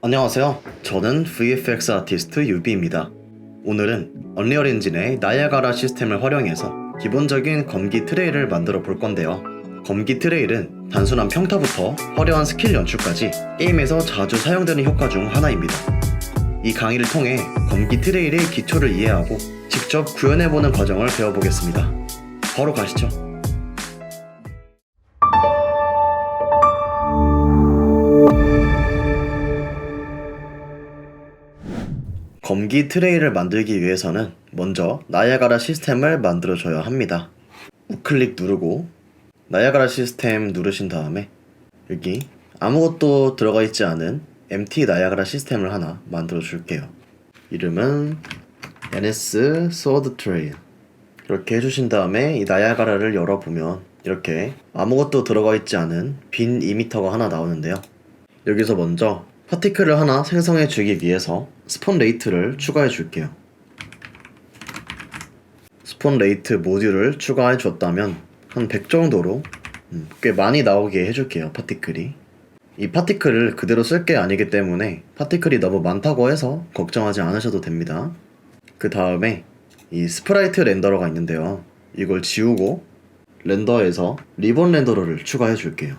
안녕하세요. 저는 VFX 아티스트 유비입니다. 오늘은 언리얼 엔진의 나이아가라 시스템을 활용해서 기본적인 검기 트레일을 만들어 볼 건데요. 검기 트레일은 단순한 평타부터 화려한 스킬 연출까지 게임에서 자주 사용되는 효과 중 하나입니다. 이 강의를 통해 검기 트레일의 기초를 이해하고 직접 구현해보는 과정을 배워보겠습니다. 바로 가시죠. 검기 트레이를 만들기 위해서는 먼저 나이아가라 시스템을 만들어줘야 합니다. 우클릭 누르고 나이아가라 시스템 누르신 다음에 여기 아무것도 들어가 있지 않은 MT 나이아가라 시스템을 하나 만들어 줄게요. 이름은 NS Sword Trail 이렇게 해주신 다음에 이 나이아가라를 열어보면 이렇게 아무것도 들어가 있지 않은 빈 이미터가 하나 나오는데요. 여기서 먼저 파티클을 하나 생성해 주기 위해서 스폰 레이트를 추가해 줄게요. 스폰 레이트 모듈을 추가해 줬다면 한 100 정도로 꽤 많이 나오게 해줄게요. 파티클이. 이 파티클을 그대로 쓸 게 아니기 때문에 파티클이 너무 많다고 해서 걱정하지 않으셔도 됩니다. 그 다음에 이 스프라이트 렌더러가 있는데요. 이걸 지우고 렌더에서 리본 렌더러를 추가해 줄게요.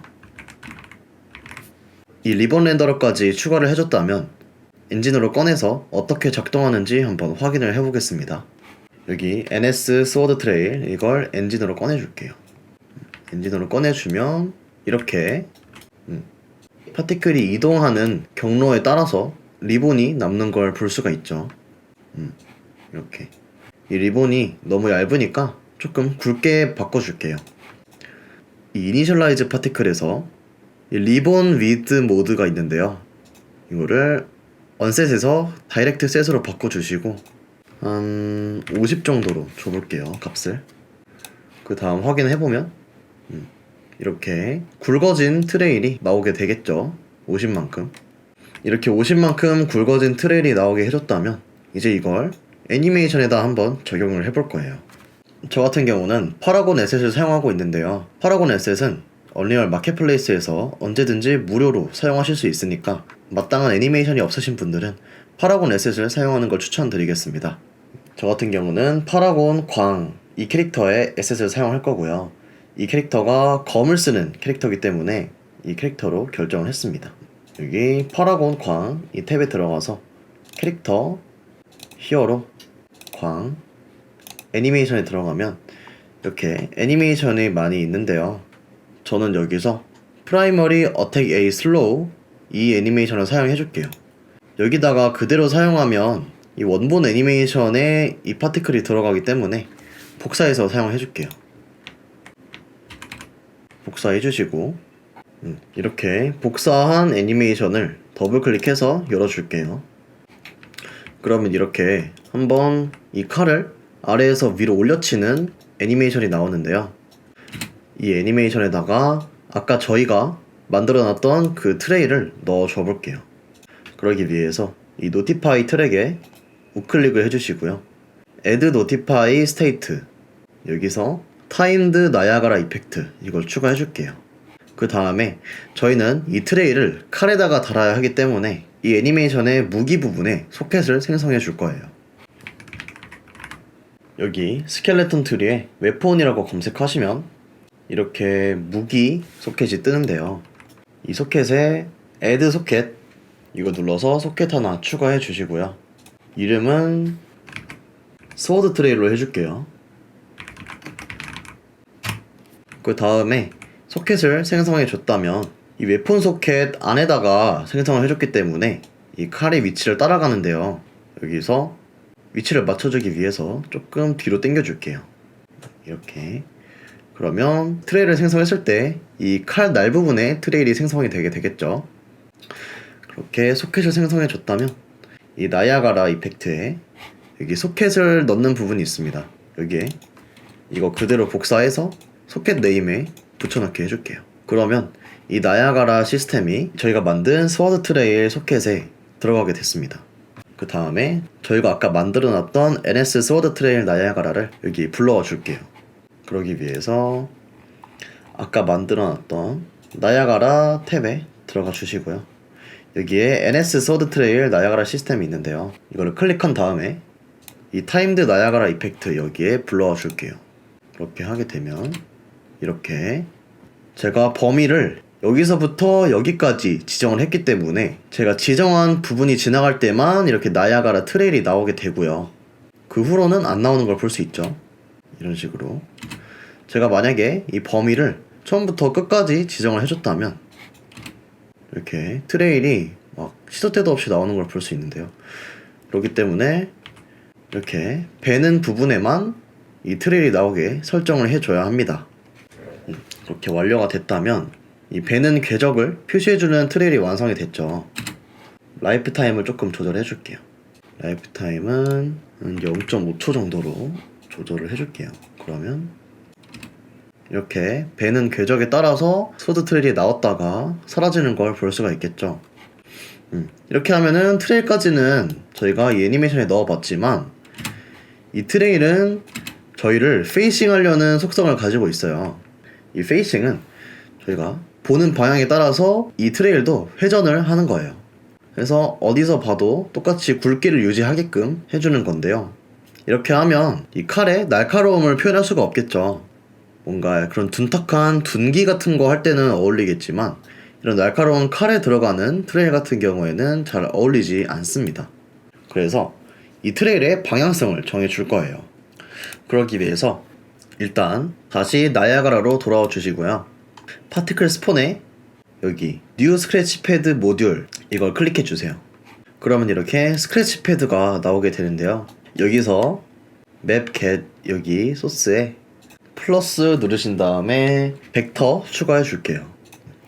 이 리본 렌더러까지 추가를 해줬다면 엔진으로 꺼내서 어떻게 작동하는지 한번 확인을 해보겠습니다. 여기 NS 스워드 트레일 이걸 엔진으로 꺼내줄게요. 엔진으로 꺼내주면 이렇게 파티클이 이동하는 경로에 따라서 리본이 남는 걸 볼 수가 있죠. 이렇게 이 리본이 너무 얇으니까 조금 굵게 바꿔줄게요. 이 이니셜라이즈 파티클에서 이 리본 위드 모드가 있는데요. 이거를 언셋에서 다이렉트 셋으로 바꿔주시고 한 50 정도로 줘볼게요. 값을. 그 다음 확인해보면 이렇게 굵어진 트레일이 나오게 되겠죠. 50만큼. 이렇게 50만큼 굵어진 트레일이 나오게 해줬다면 이제 이걸 애니메이션에다 한번 적용을 해볼 거예요. 저 같은 경우는 파라곤 에셋을 사용하고 있는데요. 파라곤 에셋은 언리얼 마켓플레이스에서 언제든지 무료로 사용하실 수 있으니까 마땅한 애니메이션이 없으신 분들은 파라곤 에셋을 사용하는 걸 추천드리겠습니다. 저 같은 경우는 파라곤 광 이 캐릭터의 에셋을 사용할 거고요. 이 캐릭터가 검을 쓰는 캐릭터이기 때문에 이 캐릭터로 결정을 했습니다. 여기 파라곤 광 이 탭에 들어가서 캐릭터 히어로 광 애니메이션에 들어가면 이렇게 애니메이션이 많이 있는데요. 저는 여기서 프라이머리 어택 A 슬로우 이 애니메이션을 사용해 줄게요. 여기다가 그대로 사용하면 이 원본 애니메이션에 이 파티클이 들어가기 때문에 복사해서 사용해 줄게요. 복사해 주시고 이렇게 복사한 애니메이션을 더블 클릭해서 열어 줄게요. 그러면 이렇게 한번 이 칼을 아래에서 위로 올려치는 애니메이션이 나오는데요. 이 애니메이션에다가 아까 저희가 만들어놨던 그 트레이를 넣어 줘 볼게요. 그러기 위해서 이 노티파이 트랙에 우클릭을 해주시고요. Add Notify State 여기서 타임드 나이아가라 이펙트 이걸 추가해 줄게요. 그 다음에 저희는 이 트레이를 칼에다가 달아야 하기 때문에 이 애니메이션의 무기 부분에 소켓을 생성해 줄 거예요. 여기 스켈레톤 트리에 웨폰이라고 검색하시면 이렇게 무기 소켓이 뜨는데요. 이 소켓에 Add 소켓 이거 눌러서 소켓 하나 추가해 주시고요. 이름은 스워드 트레일로 해줄게요. 그 다음에 소켓을 생성해 줬다면 이 웨폰 소켓 안에다가 생성을 해줬기 때문에 이 칼의 위치를 따라가는데요. 여기서 위치를 맞춰주기 위해서 조금 뒤로 당겨 줄게요. 이렇게 그러면 트레일을 생성했을 때 이 칼 날 부분에 트레일이 생성이 되게 되겠죠. 그렇게 소켓을 생성해 줬다면 이 나이아가라 이펙트에 여기 소켓을 넣는 부분이 있습니다. 여기에 이거 그대로 복사해서 소켓 네임에 붙여넣기 해줄게요. 그러면 이 나이아가라 시스템이 저희가 만든 스워드 트레일 소켓에 들어가게 됐습니다. 그 다음에 저희가 아까 만들어놨던 NS 스워드 트레일 나이아가라를 여기 불러와 줄게요. 그러기 위해서 아까 만들어놨던 나이아가라 탭에 들어가 주시고요. 여기에 NS 소드 트레일 나야가라 시스템이 있는데요. 이거를 클릭한 다음에 이 타임드 나야가라 이펙트 여기에 불러와 줄게요. 그렇게 하게 되면 이렇게 제가 범위를 여기서부터 여기까지 지정을 했기 때문에 제가 지정한 부분이 지나갈 때만 이렇게 나야가라 트레일이 나오게 되고요. 그 후로는 안 나오는 걸 볼 수 있죠. 이런 식으로 제가 만약에 이 범위를 처음부터 끝까지 지정을 해줬다면 이렇게 트레일이 막 시도 때도 없이 나오는 걸 볼 수 있는데요. 그렇기 때문에 이렇게 배는 부분에만 이 트레일이 나오게 설정을 해줘야 합니다. 이렇게 완료가 됐다면 이 배는 궤적을 표시해주는 트레일이 완성이 됐죠. 라이프 타임을 조금 조절해 줄게요. 라이프 타임은 0.5초 정도로 조절을 해줄게요. 그러면 이렇게 배는 궤적에 따라서 소드 트레일이 나왔다가 사라지는 걸 볼 수가 있겠죠. 이렇게 하면은 트레일까지는 저희가 이 애니메이션에 넣어봤지만 이 트레일은 저희를 페이싱 하려는 속성을 가지고 있어요. 이 페이싱은 저희가 보는 방향에 따라서 이 트레일도 회전을 하는 거예요. 그래서 어디서 봐도 똑같이 굵기를 유지하게끔 해주는 건데요. 이렇게 하면 이 칼의 날카로움을 표현할 수가 없겠죠. 뭔가 그런 둔탁한 둔기 같은 거 할 때는 어울리겠지만 이런 날카로운 칼에 들어가는 트레일 같은 경우에는 잘 어울리지 않습니다. 그래서 이 트레일의 방향성을 정해줄 거예요. 그러기 위해서 일단 다시 나야가라로 돌아와 주시고요. 파티클 스폰에 여기 뉴 스크래치 패드 모듈 이걸 클릭해 주세요. 그러면 이렇게 스크래치 패드가 나오게 되는데요. 여기서 맵 겟 여기 소스에 플러스 누르신 다음에 벡터 추가해 줄게요.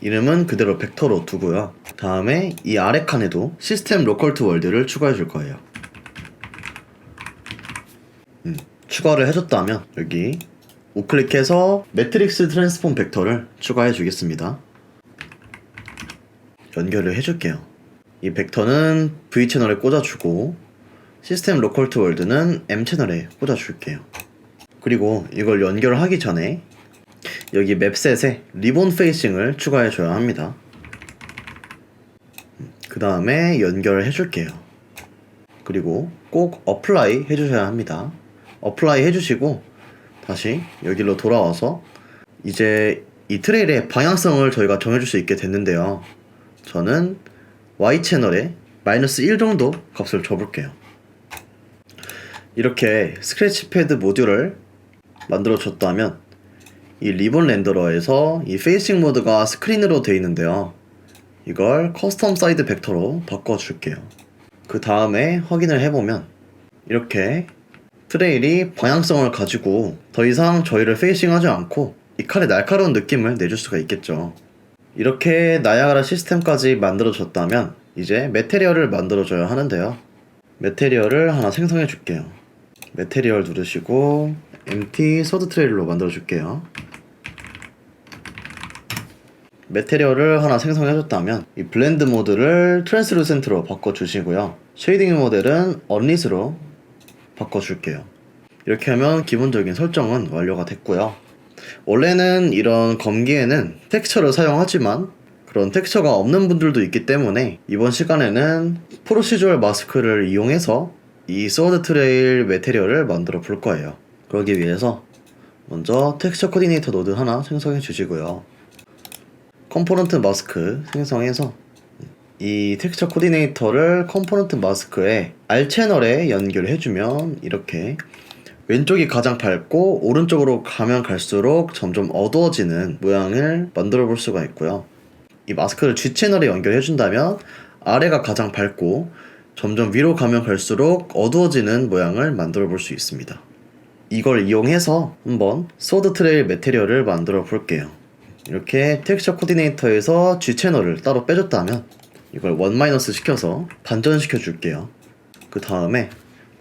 이름은 그대로 벡터로 두고요. 다음에 이 아래 칸에도 시스템 로컬 투 월드를 추가해 줄 거예요. 추가를 해줬다면 여기 우클릭해서 매트릭스 트랜스폼 벡터를 추가해 주겠습니다. 연결을 해줄게요. 이 벡터는 V 채널에 꽂아주고 시스템 로컬 투 월드는 M 채널에 꽂아줄게요. 그리고 이걸 연결하기 전에 여기 맵셋에 리본 페이싱을 추가해줘야 합니다. 그 다음에 연결을 해줄게요. 그리고 꼭 어플라이 해주셔야 합니다. 어플라이 해주시고 다시 여기로 돌아와서 이제 이 트레일의 방향성을 저희가 정해줄 수 있게 됐는데요. 저는 Y 채널에 -1 정도 값을 줘볼게요. 이렇게 스크래치 패드 모듈을 만들어 줬다면 이 리본 렌더러에서 이 페이싱 모드가 스크린으로 되어 있는데요. 이걸 커스텀 사이드 벡터로 바꿔줄게요. 그 다음에 확인을 해보면 이렇게 트레일이 방향성을 가지고 더 이상 저희를 페이싱하지 않고 이 칼의 날카로운 느낌을 내줄 수가 있겠죠. 이렇게 나야가라 시스템까지 만들어줬다면 이제 매테리얼을 만들어줘야 하는데요. 매테리얼을 하나 생성해 줄게요. 매테리얼 누르시고 empty 소드 트레일로 만들어 줄게요. 매테리얼을 하나 생성해줬다면 이 블렌드 모드를 트랜스루센트로 바꿔주시고요. 쉐이딩 모델은 언릿으로 바꿔줄게요. 이렇게 하면 기본적인 설정은 완료가 됐고요. 원래는 이런 검기에는 텍스처를 사용하지만 그런 텍스처가 없는 분들도 있기 때문에 이번 시간에는 프로시저럴 마스크를 이용해서 이 소드 트레일 매테리얼을 만들어 볼 거예요. 그러기 위해서 먼저 텍스처 코디네이터 노드 하나 생성해 주시고요. 컴포넌트 마스크 생성해서 이 텍스처 코디네이터를 컴포넌트 마스크에 R 채널에 연결해주면 이렇게 왼쪽이 가장 밝고 오른쪽으로 가면 갈수록 점점 어두워지는 모양을 만들어 볼 수가 있고요. 이 마스크를 G 채널에 연결해준다면 아래가 가장 밝고 점점 위로 가면 갈수록 어두워지는 모양을 만들어 볼 수 있습니다. 이걸 이용해서 한번 소드 트레일 매테리얼을 만들어 볼게요. 이렇게 텍스처 코디네이터에서 G 채널을 따로 빼줬다면 이걸 1- 시켜서 반전시켜 줄게요. 그 다음에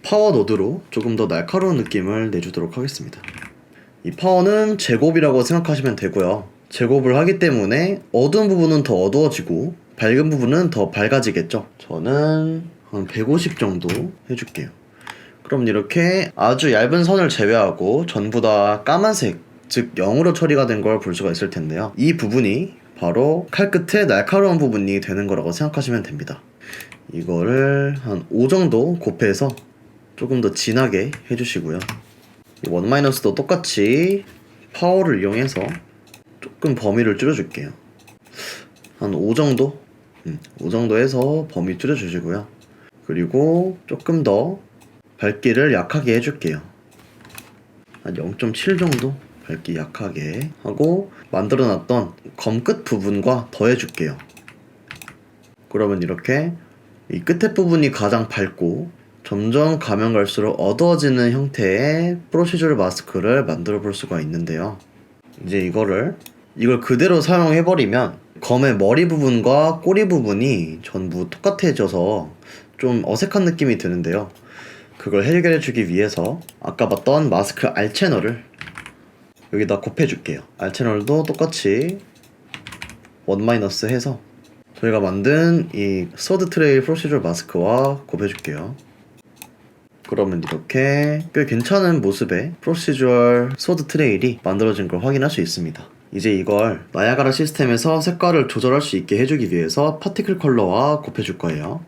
파워 노드로 조금 더 날카로운 느낌을 내주도록 하겠습니다. 이 파워는 제곱이라고 생각하시면 되고요. 제곱을 하기 때문에 어두운 부분은 더 어두워지고 밝은 부분은 더 밝아지겠죠. 저는 한 150 정도 해줄게요. 그럼 이렇게 아주 얇은 선을 제외하고 전부 다 까만색, 즉 0으로 처리가 된 걸 볼 수가 있을 텐데요. 이 부분이 바로 칼 끝에 날카로운 부분이 되는 거라고 생각하시면 됩니다. 이거를 한 5 정도 곱해서 조금 더 진하게 해주시고요. 1-도 똑같이 파워를 이용해서 조금 범위를 줄여줄게요. 한 5 정도? 5 정도 해서 범위 줄여주시고요. 그리고 조금 더 밝기를 약하게 해줄게요. 한 0.7 정도 밝기 약하게 하고 만들어놨던 검 끝 부분과 더해줄게요. 그러면 이렇게 이 끝에 부분이 가장 밝고 점점 가면 갈수록 어두워지는 형태의 프로시저럴 마스크를 만들어 볼 수가 있는데요. 이제 이걸 그대로 사용해버리면 검의 머리 부분과 꼬리 부분이 전부 똑같아져서 좀 어색한 느낌이 드는데요. 그걸 해결해주기 위해서 아까 봤던 마스크 R 채널을 여기다 곱해줄게요. R 채널도 똑같이 1- 해서 저희가 만든 이 소드 트레일 프로시저럴 마스크와 곱해줄게요. 그러면 이렇게 꽤 괜찮은 모습의 프로시저럴 소드 트레일이 만들어진 걸 확인할 수 있습니다. 이제 이걸 나야가라 시스템에서 색깔을 조절할 수 있게 해주기 위해서 파티클 컬러와 곱해줄 거예요.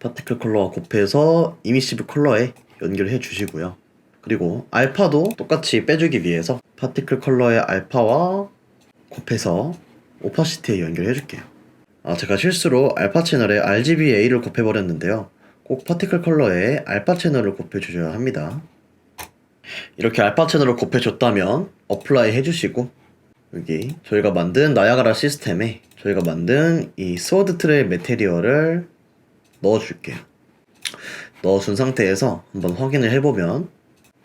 파티클 컬러와 곱해서 이미시브 컬러에 연결해 주시고요. 그리고 알파도 똑같이 빼주기 위해서 파티클 컬러의 알파와 곱해서 오파시티에 연결해 줄게요. 제가 실수로 알파 채널에 RGBA를 곱해버렸는데요. 꼭 파티클 컬러에 알파 채널을 곱해주셔야 합니다. 이렇게 알파 채널을 곱해줬다면 어플라이 해주시고 여기 저희가 만든 나야가라 시스템에 저희가 만든 이 스워드 트레일 매테리얼을 넣어줄게요. 넣어준 상태에서 한번 확인을 해보면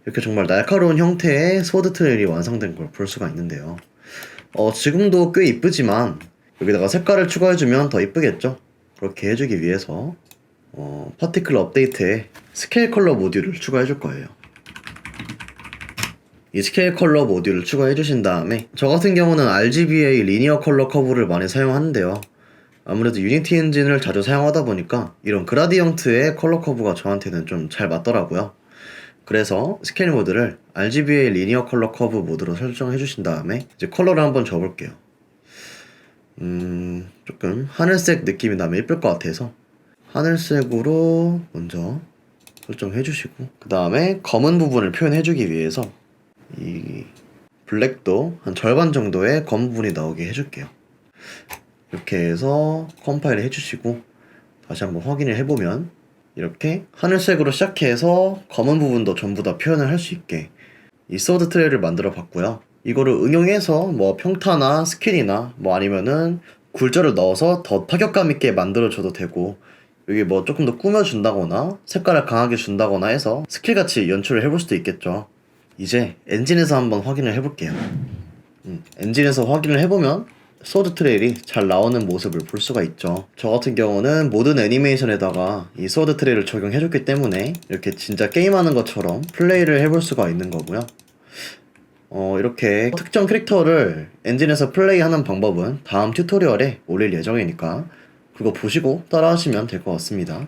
이렇게 정말 날카로운 형태의 스워드 트레일이 완성된 걸 볼 수가 있는데요. 지금도 꽤 이쁘지만 여기다가 색깔을 추가해주면 더 이쁘겠죠? 그렇게 해주기 위해서 파티클 업데이트에 스케일 컬러 모듈을 추가해줄 거예요. 이 스케일 컬러 모듈을 추가해주신 다음에 저 같은 경우는 RGBA 리니어 컬러 커브를 많이 사용하는데요. 아무래도 유니티 엔진을 자주 사용하다 보니까 이런 그라디언트의 컬러 커브가 저한테는 좀 잘 맞더라고요. 그래서 스케일 모드를 RGBA 리니어 컬러 커브 모드로 설정해 주신 다음에 이제 컬러를 한번 줘볼게요. 조금 하늘색 느낌이 나면 예쁠 것 같아서 하늘색으로 먼저 설정해 주시고 그 다음에 검은 부분을 표현해 주기 위해서 이 블랙도 한 절반 정도의 검은 부분이 나오게 해줄게요. 이렇게 해서 컴파일을 해주시고 다시 한번 확인을 해보면 이렇게 하늘색으로 시작해서 검은 부분도 전부 다 표현을 할 수 있게 이 소드 트레이를 만들어 봤고요. 이거를 응용해서 뭐 평타나 스킬이나 뭐 아니면은 굴절을 넣어서 더 타격감 있게 만들어 줘도 되고 여기 뭐 조금 더 꾸며준다거나 색깔을 강하게 준다거나 해서 스킬같이 연출을 해볼 수도 있겠죠. 이제 엔진에서 한번 확인을 해볼게요. 엔진에서 확인을 해보면 소드 트레일이 잘 나오는 모습을 볼 수가 있죠. 저 같은 경우는 모든 애니메이션에다가 이 소드 트레일을 적용해줬기 때문에 이렇게 진짜 게임하는 것처럼 플레이를 해볼 수가 있는 거고요. 이렇게 특정 캐릭터를 엔진에서 플레이하는 방법은 다음 튜토리얼에 올릴 예정이니까 그거 보시고 따라하시면 될 것 같습니다.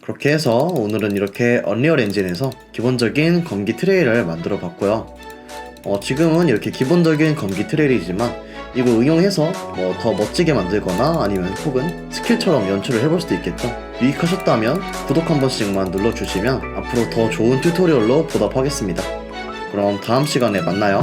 그렇게 해서 오늘은 이렇게 언리얼 엔진에서 기본적인 검기 트레일을 만들어 봤고요. 지금은 이렇게 기본적인 검기 트레일이지만 이거 응용해서 뭐 더 멋지게 만들거나 아니면 혹은 스킬처럼 연출을 해볼 수도 있겠죠. 유익하셨다면 구독 한 번씩만 눌러주시면 앞으로 더 좋은 튜토리얼로 보답하겠습니다. 그럼 다음 시간에 만나요.